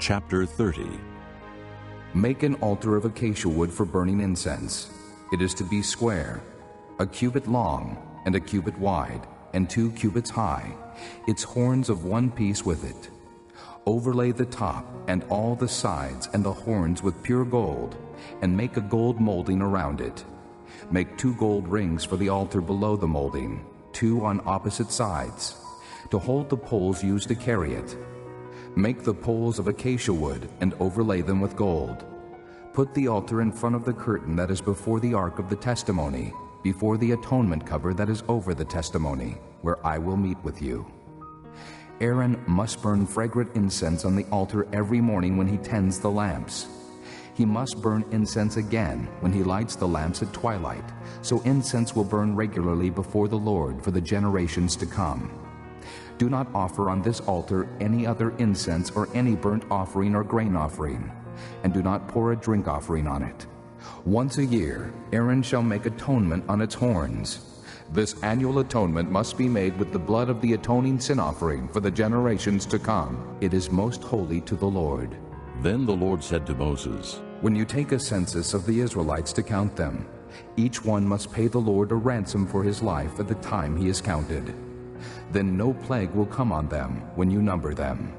Chapter 30. Make an altar of acacia wood for burning incense. It is to be square, a cubit long, and a cubit wide, and 2 cubits high, its horns of one piece with it. Overlay the top and all the sides and the horns with pure gold, and make a gold molding around it. Make 2 gold rings for the altar below the molding, 2 on opposite sides, to hold the poles used to carry it. Make the poles of acacia wood and overlay them with gold. Put the altar in front of the curtain that is before the ark of the testimony, before the atonement cover that is over the testimony, where I will meet with you. Aaron must burn fragrant incense on the altar every morning when he tends the lamps. He must burn incense again when he lights the lamps at twilight, so incense will burn regularly before the Lord for the generations to come. Do not offer on this altar any other incense or any burnt offering or grain offering, and do not pour a drink offering on it. Once a year, Aaron shall make atonement on its horns. This annual atonement must be made with the blood of the atoning sin offering for the generations to come. It is most holy to the Lord. Then the Lord said to Moses, When you take a census of the Israelites to count them, each one must pay the Lord a ransom for his life at the time he is counted. Then no plague will come on them when you number them.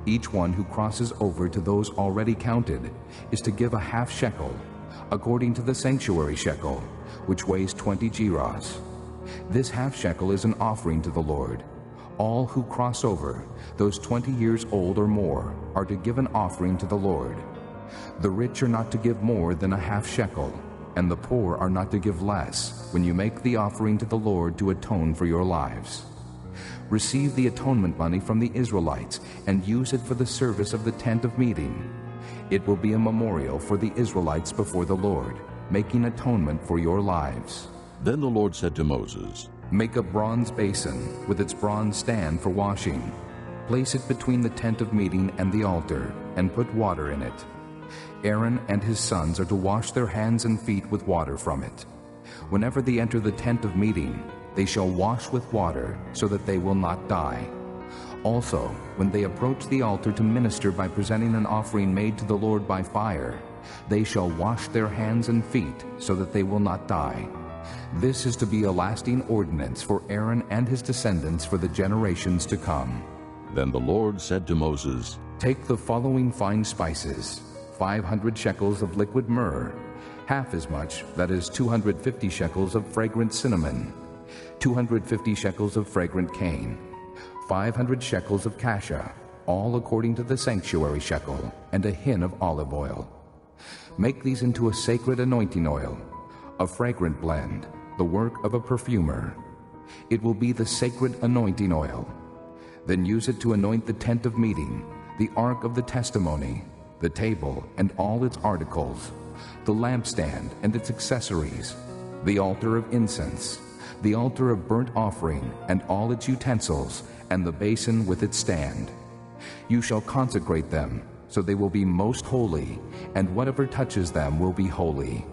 Each one who crosses over to those already counted is to give a half shekel, according to the sanctuary shekel, which weighs 20 gerahs. This half shekel is an offering to the Lord. All who cross over, those 20 years old or more, are to give an offering to the Lord. The rich are not to give more than a half shekel, and the poor are not to give less when you make the offering to the Lord to atone for your lives. Receive the atonement money from the Israelites and use it for the service of the tent of meeting. It will be a memorial for the Israelites before the Lord, making atonement for your lives. Then the Lord said to Moses, Make a bronze basin with its bronze stand for washing. Place it between the tent of meeting and the altar, and put water in it. Aaron and his sons are to wash their hands and feet with water from it. Whenever they enter the tent of meeting, they shall wash with water, so that they will not die. Also, when they approach the altar to minister by presenting an offering made to the Lord by fire, they shall wash their hands and feet, so that they will not die. This is to be a lasting ordinance for Aaron and his descendants for the generations to come. Then the Lord said to Moses, Take the following fine spices, 500 shekels of liquid myrrh, half as much, that is 250 shekels of fragrant cinnamon, 250 shekels of fragrant cane, 500 shekels of cassia, all according to the sanctuary shekel, and a hin of olive oil. Make these into a sacred anointing oil, a fragrant blend, the work of a perfumer. It will be the sacred anointing oil. Then use it to anoint the tent of meeting, the ark of the testimony, the table and all its articles, the lampstand and its accessories, the altar of incense, the altar of burnt offering and all its utensils, and the basin with its stand. You shall consecrate them, so they will be most holy, and whatever touches them will be holy.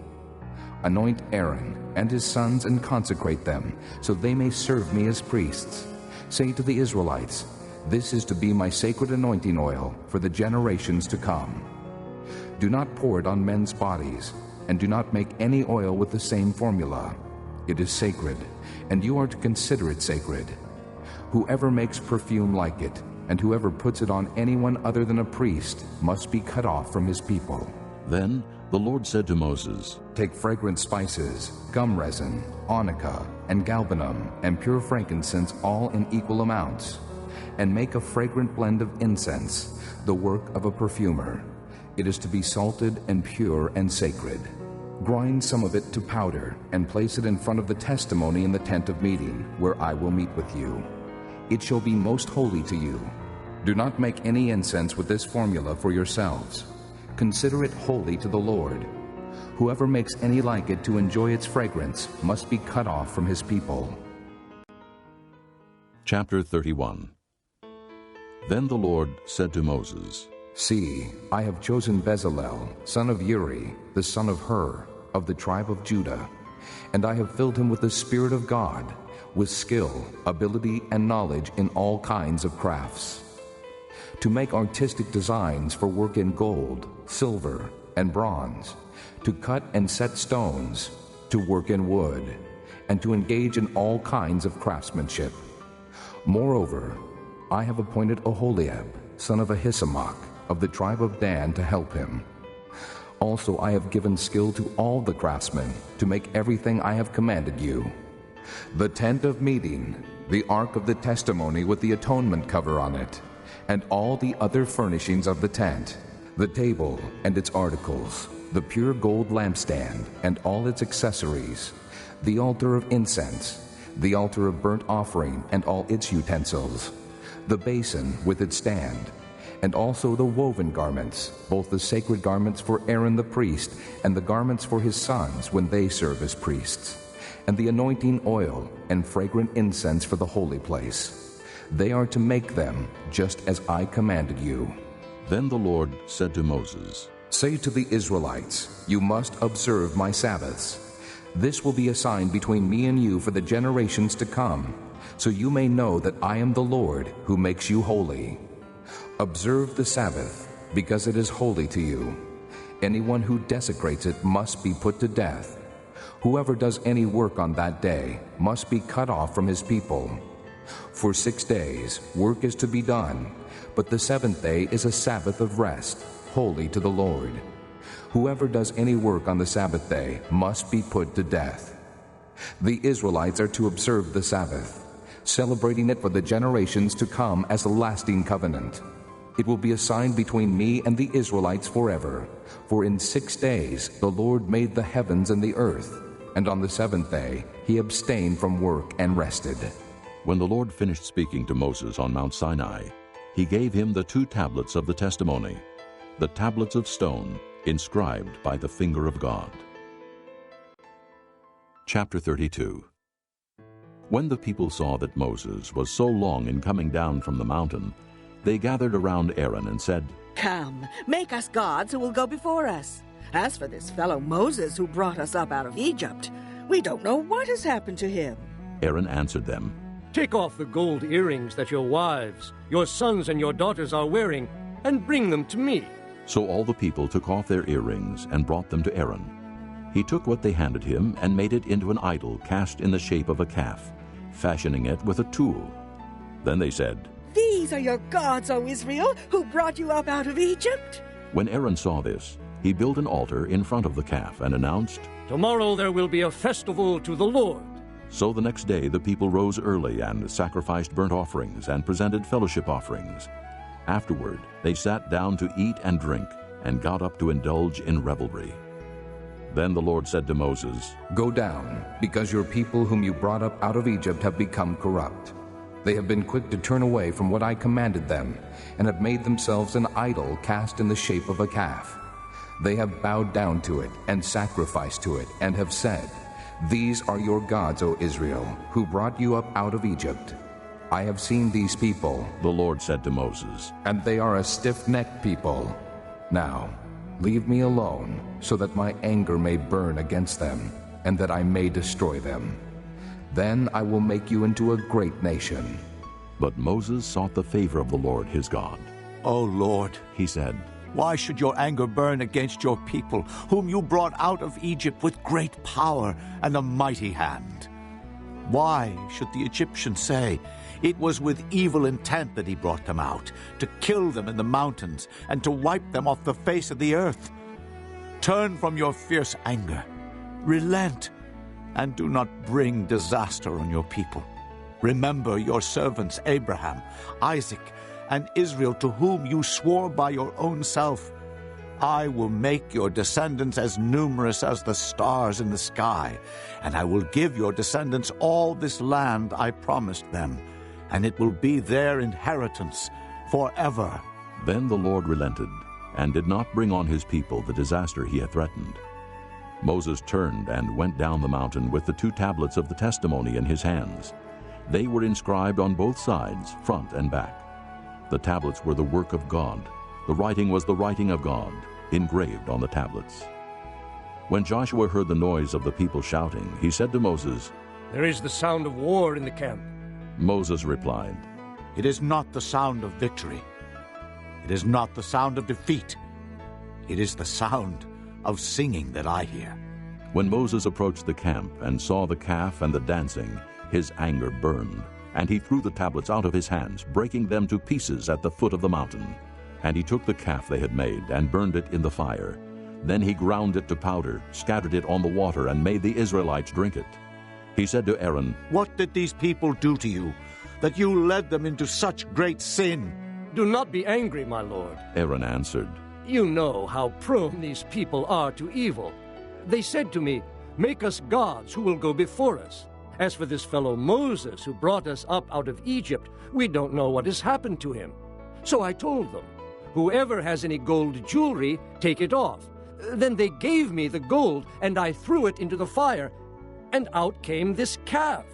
Anoint Aaron and his sons and consecrate them, so they may serve me as priests. Say to the Israelites, This is to be my sacred anointing oil for the generations to come. Do not pour it on men's bodies, and do not make any oil with the same formula. It is sacred, and you are to consider it sacred. Whoever makes perfume like it, and whoever puts it on anyone other than a priest, must be cut off from his people. Then the Lord said to Moses, Take fragrant spices, gum resin, onycha, and galbanum, and pure frankincense, all in equal amounts, and make a fragrant blend of incense, the work of a perfumer. It is to be salted and pure and sacred. Grind some of it to powder, and place it in front of the testimony in the tent of meeting, where I will meet with you. It shall be most holy to you. Do not make any incense with this formula for yourselves. Consider it holy to the Lord. Whoever makes any like it to enjoy its fragrance must be cut off from his people. Chapter 31. Then the Lord said to Moses, See, I have chosen Bezalel, son of Uri, the son of Hur, of the tribe of Judah, and I have filled him with the Spirit of God, with skill, ability, and knowledge in all kinds of crafts. to make artistic designs for work in gold, silver, and bronze, to cut and set stones, to work in wood, and to engage in all kinds of craftsmanship. Moreover, I have appointed Oholiab, son of Ahisamach, of the tribe of Dan, to help him. Also I have given skill to all the craftsmen to make everything I have commanded you: the tent of meeting, the ark of the testimony with the atonement cover on it, and all the other furnishings of the tent, the table and its articles, the pure gold lampstand and all its accessories, the altar of incense, the altar of burnt offering and all its utensils, the basin with its stand, and also the woven garments, both the sacred garments for Aaron the priest and the garments for his sons when they serve as priests, and the anointing oil and fragrant incense for the holy place. They are to make them just as I commanded you. Then the Lord said to Moses, Say to the Israelites, You must observe my Sabbaths. This will be a sign between me and you for the generations to come, so you may know that I am the Lord who makes you holy. Observe the Sabbath, because it is holy to you. Anyone who desecrates it must be put to death. Whoever does any work on that day must be cut off from his people. For 6 days work is to be done, but the seventh day is a Sabbath of rest, holy to the Lord. Whoever does any work on the Sabbath day must be put to death. The Israelites are to observe the Sabbath, celebrating it for the generations to come as a lasting covenant. It will be a sign between me and the Israelites forever, for in 6 days the Lord made the heavens and the earth, and on the seventh day he abstained from work and rested. When the Lord finished speaking to Moses on Mount Sinai, he gave him the 2 tablets of the testimony, the tablets of stone, inscribed by the finger of God. Chapter 32. When the people saw that Moses was so long in coming down from the mountain, they gathered around Aaron and said, Come, make us gods who will go before us. As for this fellow Moses who brought us up out of Egypt, we don't know what has happened to him. Aaron answered them, Take off the gold earrings that your wives, your sons and your daughters are wearing, and bring them to me. So all the people took off their earrings and brought them to Aaron. He took what they handed him and made it into an idol cast in the shape of a calf, fashioning it with a tool. Then they said, These are your gods, O Israel, who brought you up out of Egypt? When Aaron saw this, he built an altar in front of the calf and announced, Tomorrow there will be a festival to the Lord. So the next day the people rose early and sacrificed burnt offerings and presented fellowship offerings. Afterward they sat down to eat and drink and got up to indulge in revelry. Then the Lord said to Moses, Go down, because your people whom you brought up out of Egypt have become corrupt. They have been quick to turn away from what I commanded them, and have made themselves an idol cast in the shape of a calf. They have bowed down to it and sacrificed to it, and have said, These are your gods, O Israel, who brought you up out of Egypt. I have seen these people, the Lord said to Moses, and they are a stiff-necked people. Now, leave me alone, so that my anger may burn against them, and that I may destroy them. Then I will make you into a great nation. But Moses sought the favor of the Lord his God. O Lord, He said, why should your anger burn against your people, whom you brought out of Egypt with great power and a mighty hand? Why should the Egyptians say, It was with evil intent that he brought them out, to kill them in the mountains and to wipe them off the face of the earth? Turn from your fierce anger, relent, and do not bring disaster on your people. Remember your servants Abraham, Isaac, and Israel, to whom you swore by your own self. I will make your descendants as numerous as the stars in the sky, and I will give your descendants all this land I promised them, and it will be their inheritance forever. Then the Lord relented, and did not bring on his people the disaster he had threatened. Moses turned and went down the mountain with the 2 tablets of the testimony in his hands. They were inscribed on both sides, front and back. The tablets were the work of God. The writing was the writing of God, engraved on the tablets. When Joshua heard the noise of the people shouting, he said to Moses, There is the sound of war in the camp. Moses replied, It is not the sound of victory, It is not the sound of defeat. It is the sound of singing that I hear. When Moses approached the camp and saw the calf and the dancing, his anger burned, and he threw the tablets out of his hands, breaking them to pieces at the foot of the mountain. And he took the calf they had made and burned it in the fire. Then he ground it to powder, scattered it on the water, and made the Israelites drink it. He said to Aaron, What did these people do to you, that you led them into such great sin? Do not be angry, my lord. Aaron answered, You know how prone these people are to evil. They said to me, Make us gods who will go before us. As for this fellow Moses who brought us up out of Egypt, we don't know what has happened to him. So I told them, Whoever has any gold jewelry, take it off. Then they gave me the gold, and I threw it into the fire, and out came this calf.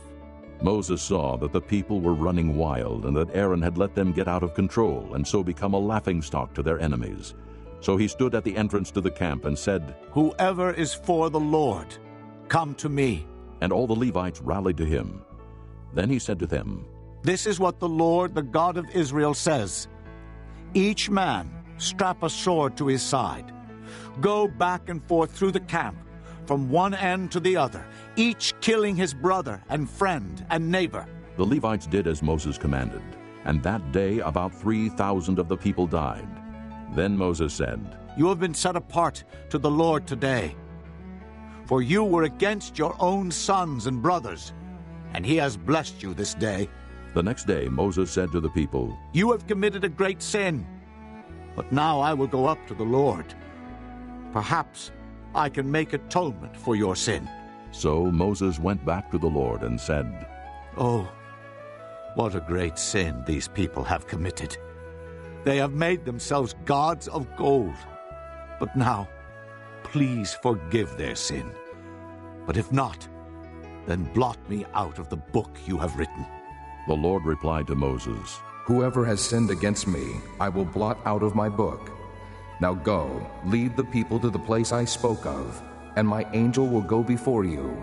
Moses saw that the people were running wild, and that Aaron had let them get out of control, and so become a laughingstock to their enemies. So he stood at the entrance to the camp and said, Whoever is for the Lord, come to me. And all the Levites rallied to him. Then he said to them, This is what the Lord, the God of Israel, says. Each man strap a sword to his side. Go back and forth through the camp, from one end to the other, each killing his brother and friend and neighbor. The Levites did as Moses commanded, and that day about 3,000 of the people died. Then Moses said, You have been set apart to the Lord today. For you were against your own sons and brothers, and he has blessed you this day. The next day Moses said to the people, You have committed a great sin, but now I will go up to the Lord. Perhaps I can make atonement for your sin. So Moses went back to the Lord and said, Oh, what a great sin these people have committed. They have made themselves gods of gold. But now, please forgive their sin. But if not, then blot me out of the book you have written. The Lord replied to Moses, Whoever has sinned against me, I will blot out of my book. Now go, lead the people to the place I spoke of, and my angel will go before you.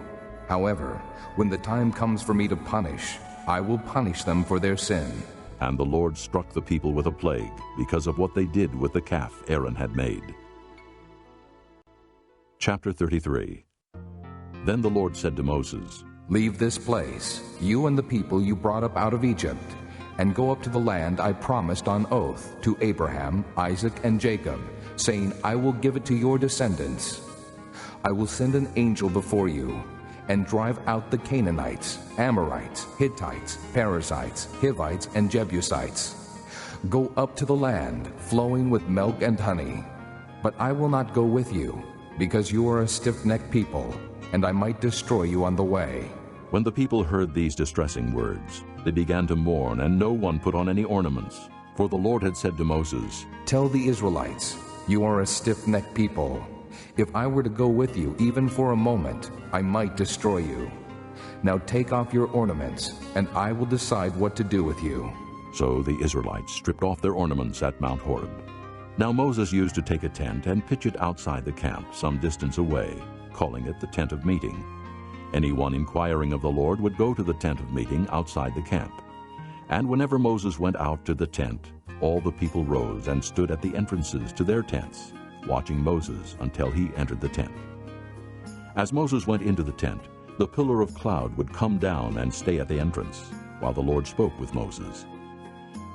However, when the time comes for me to punish, I will punish them for their sin. And the Lord struck the people with a plague because of what they did with the calf Aaron had made. Chapter 33. Then the Lord said to Moses, Leave this place, you and the people you brought up out of Egypt, and go up to the land I promised on oath to Abraham, Isaac, and Jacob, saying, I will give it to your descendants. I will send an angel before you, and drive out the Canaanites, Amorites, Hittites, Perizzites, Hivites, and Jebusites. Go up to the land flowing with milk and honey. But I will not go with you, because you are a stiff-necked people, and I might destroy you on the way. When the people heard these distressing words, they began to mourn, and no one put on any ornaments. For the Lord had said to Moses, Tell the Israelites, you are a stiff-necked people. If I were to go with you even for a moment, I might destroy you. Now take off your ornaments, and I will decide what to do with you. So the Israelites stripped off their ornaments at Mount Horeb. Now Moses used to take a tent and pitch it outside the camp some distance away, calling it the tent of meeting. Anyone inquiring of the Lord would go to the tent of meeting outside the camp. And whenever Moses went out to the tent, all the people rose and stood at the entrances to their tents, watching Moses until he entered the tent. As Moses went into the tent, the pillar of cloud would come down and stay at the entrance, while the Lord spoke with Moses.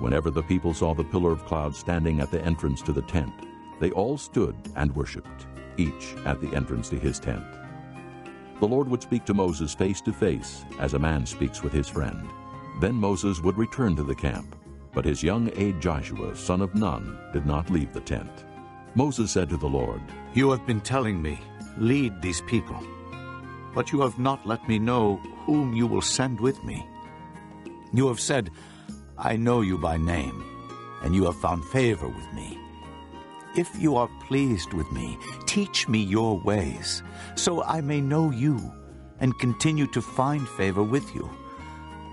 Whenever the people saw the pillar of cloud standing at the entrance to the tent, they all stood and worshipped, each at the entrance to his tent. The Lord would speak to Moses face to face, as a man speaks with his friend. Then Moses would return to the camp, but his young aide Joshua, son of Nun, did not leave the tent. Moses said to the Lord, You have been telling me, lead these people, but you have not let me know whom you will send with me. You have said, I know you by name, and you have found favor with me. If you are pleased with me, teach me your ways, so I may know you and continue to find favor with you.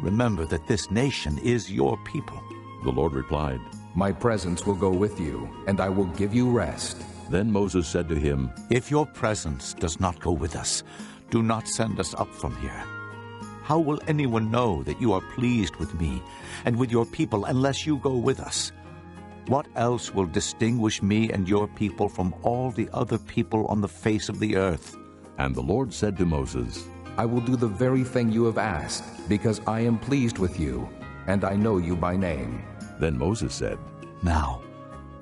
Remember that this nation is your people. The Lord replied, My presence will go with you, and I will give you rest. Then Moses said to him, If your presence does not go with us, do not send us up from here. How will anyone know that you are pleased with me and with your people unless you go with us? What else will distinguish me and your people from all the other people on the face of the earth? And the Lord said to Moses, I will do the very thing you have asked, because I am pleased with you, and I know you by name. Then Moses said, Now,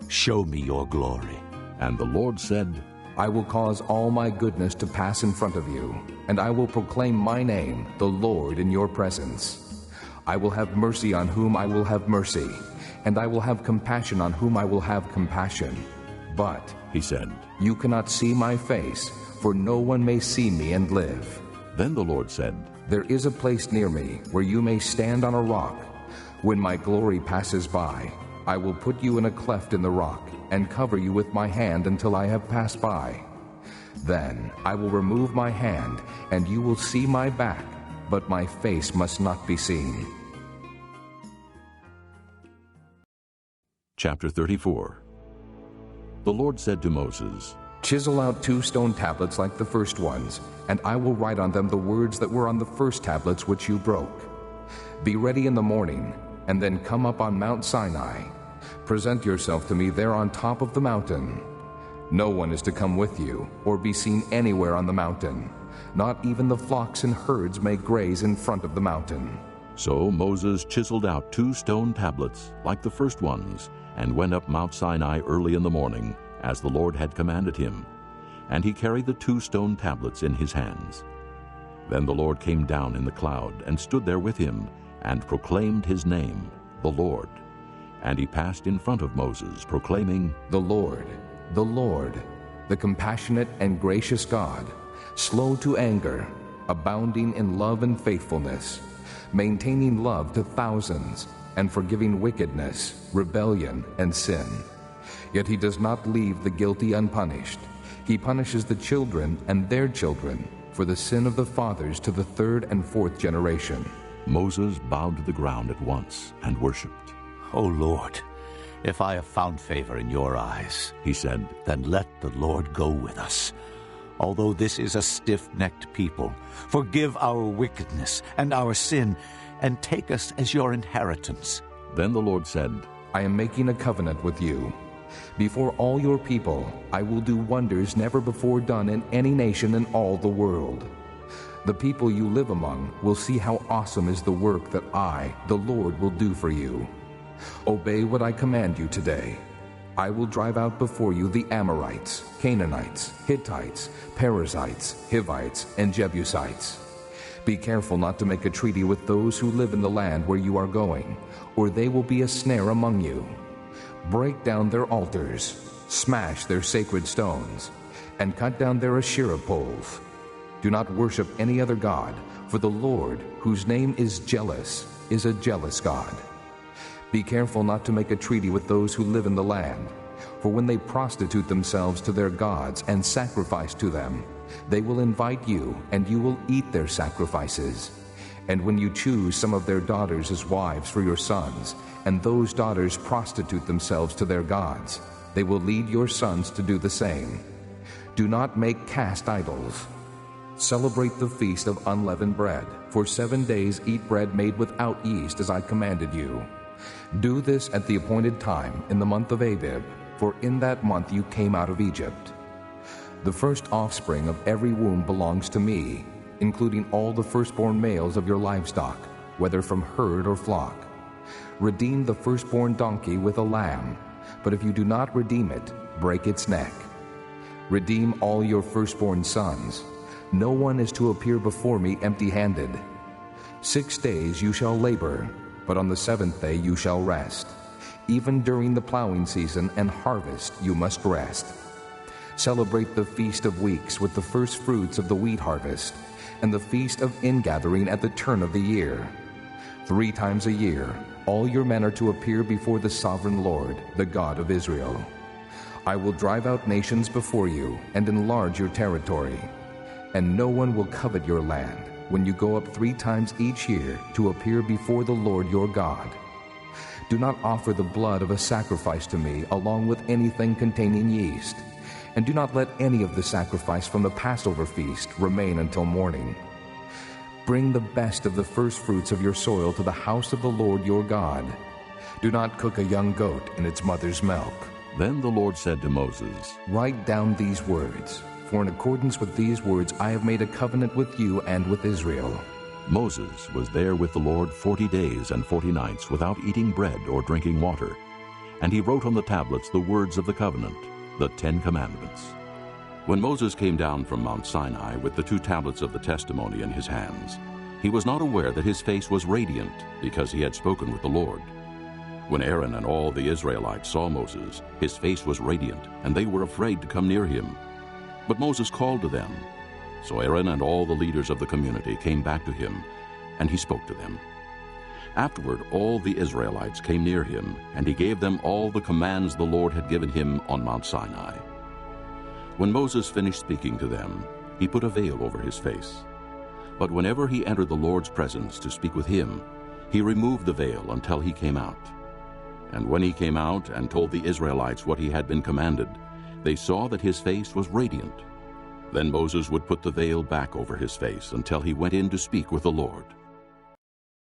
show me your glory. And the Lord said, I will cause all my goodness to pass in front of you, and I will proclaim my name, the Lord, in your presence. I will have mercy on whom I will have mercy, and I will have compassion on whom I will have compassion. But, he said, you cannot see my face, for no one may see me and live. Then the Lord said, There is a place near me where you may stand on a rock. When my glory passes by, I will put you in a cleft in the rock and cover you with my hand until I have passed by. Then I will remove my hand, and you will see my back, but my face must not be seen. Chapter 34. The Lord said to Moses, Chisel out 2 stone tablets like the first ones, and I will write on them the words that were on the first tablets which you broke. Be ready in the morning, and then come up on Mount Sinai. Present yourself to me there on top of the mountain. No one is to come with you, or be seen anywhere on the mountain. Not even the flocks and herds may graze in front of the mountain. So Moses chiseled out 2 stone tablets like the first ones, and went up Mount Sinai early in the morning, as the Lord had commanded him. And he carried the 2 stone tablets in his hands. Then the Lord came down in the cloud, and stood there with him, and proclaimed his name, the Lord. And he passed in front of Moses, proclaiming, The Lord, the compassionate and gracious God, slow to anger, abounding in love and faithfulness, maintaining love to thousands, and forgiving wickedness, rebellion, and sin. Yet he does not leave the guilty unpunished. He punishes the children and their children for the sin of the fathers to the 3rd and 4th generation. Moses bowed to the ground at once and worshipped. O Lord, if I have found favor in your eyes, He said, then let the Lord go with us. Although this is a stiff-necked people, forgive our wickedness and our sin, and take us as your inheritance. Then the Lord said, I am making a covenant with you. Before all your people, I will do wonders never before done in any nation in all the world. The people you live among will see how awesome is the work that I, the Lord, will do for you. Obey what I command you today. I will drive out before you the Amorites, Canaanites, Hittites, Perizzites, Hivites, and Jebusites. Be careful not to make a treaty with those who live in the land where you are going, or they will be a snare among you. Break down their altars, smash their sacred stones, and cut down their Asherah poles. Do not worship any other god, for the Lord, whose name is jealous, is a jealous God. Be careful not to make a treaty with those who live in the land, for when they prostitute themselves to their gods and sacrifice to them, they will invite you, and you will eat their sacrifices. And when you choose some of their daughters as wives for your sons, and those daughters prostitute themselves to their gods, they will lead your sons to do the same. Do not make cast idols. Celebrate the feast of unleavened bread. For 7 days eat bread made without yeast, as I commanded you. Do this at the appointed time in the month of Abib, for in that month you came out of Egypt. The first offspring of every womb belongs to me, including all the firstborn males of your livestock, whether from herd or flock. Redeem the firstborn donkey with a lamb, but if you do not redeem it, break its neck. Redeem all your firstborn sons. No one is to appear before me empty-handed. 6 days you shall labor, but on the 7th day you shall rest. Even during the plowing season and harvest you must rest. Celebrate the Feast of Weeks with the first fruits of the wheat harvest, and the Feast of Ingathering at the turn of the year. 3 times a year, all your men are to appear before the sovereign Lord, the God of Israel. I will drive out nations before you and enlarge your territory, and no one will covet your land when you go up 3 times each year to appear before the Lord your God. Do not offer the blood of a sacrifice to me along with anything containing yeast, and do not let any of the sacrifice from the Passover feast remain until morning. Bring the best of the first fruits of your soil to the house of the Lord your God. Do not cook a young goat in its mother's milk. Then the Lord said to Moses, Write down these words, for in accordance with these words I have made a covenant with you and with Israel. Moses was there with the Lord 40 days and 40 nights without eating bread or drinking water. And he wrote on the tablets the words of the covenant, the 10 Commandments. When Moses came down from Mount Sinai with the 2 tablets of the testimony in his hands, he was not aware that his face was radiant because he had spoken with the Lord. When Aaron and all the Israelites saw Moses, his face was radiant, and they were afraid to come near him. But Moses called to them. So Aaron and all the leaders of the community came back to him, and he spoke to them. Afterward, all the Israelites came near him, and he gave them all the commands the Lord had given him on Mount Sinai. When Moses finished speaking to them, he put a veil over his face. But whenever he entered the Lord's presence to speak with him, he removed the veil until he came out. And when he came out and told the Israelites what he had been commanded, they saw that his face was radiant. Then Moses would put the veil back over his face until he went in to speak with the Lord.